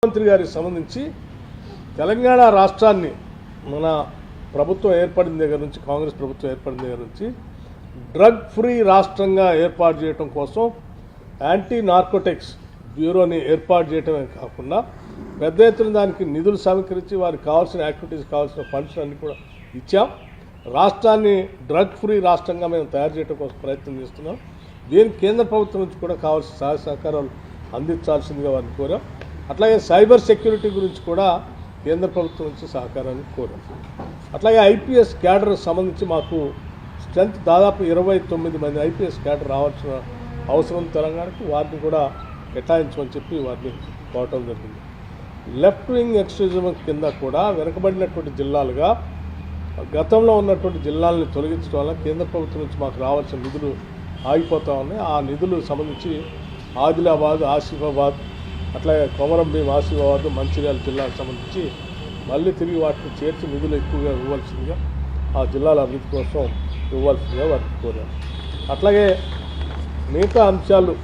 ముఖ్యమంత్రి గారికి సంబంధించి తెలంగాణ రాష్ట్రాన్ని మన ప్రభుత్వం ఏర్పడిన దగ్గర నుంచి కాంగ్రెస్ ప్రభుత్వం ఏర్పడిన దగ్గర నుంచి డ్రగ్ ఫ్రీ రాష్ట్రంగా ఏర్పాటు చేయడం కోసం యాంటీ నార్కోటిక్స్ బ్యూరోని ఏర్పాటు చేయడమే కాకుండా పెద్ద ఎత్తున దానికి నిధులు సమీకరించి వారికి కావాల్సిన యాక్టివిటీస్ కావాల్సిన ఫండ్స్ అన్ని కూడా ఇచ్చాం. రాష్ట్రాన్ని డ్రగ్ ఫ్రీ రాష్ట్రంగా మేము తయారు చేయడం కోసం ప్రయత్నం చేస్తున్నాం. దీనికి కేంద్ర ప్రభుత్వం నుంచి కూడా కావాల్సిన సహాయ సహకారాలు అందించాల్సిందిగా వారిని కోరాం. అట్లాగే సైబర్ సెక్యూరిటీ గురించి కూడా కేంద్ర ప్రభుత్వం నుంచి సహకారాన్ని కోరాం. అట్లాగే ఐపీఎస్ క్యాడర్ సంబంధించి మాకు స్ట్రెంత్ దాదాపు 29 మంది ఐపీఎస్ క్యాడర్ రావాల్సిన అవసరం తెలంగాణకు, వారిని కూడా కేటాయించమని చెప్పి వారిని కోరటం జరిగింది. లెఫ్ట్ వింగ్ ఎక్స్ట్రీమిజం కింద కూడా వెనుకబడినటువంటి జిల్లాలుగా గతంలో ఉన్నటువంటి జిల్లాలను తొలగించడం వల్ల కేంద్ర ప్రభుత్వం నుంచి మాకు రావాల్సిన నిధులు ఆగిపోతూ ఉన్నాయి. ఆ నిధులు సంబంధించి ఆదిలాబాద్, ఆసిఫాబాద్, అట్లాగే కొమరం భీం, ఆసిఫాబాద్, మంచిర్యాల జిల్లాకు సంబంధించి మళ్ళీ తిరిగి వాటిని చేర్చి నిధులు ఎక్కువగా ఇవ్వాల్సిందిగా ఆ జిల్లాల అభివృద్ధి కోసం ఇవ్వాల్సిందిగా వారికి కోరారు. అట్లాగే మిగతా అంశాలు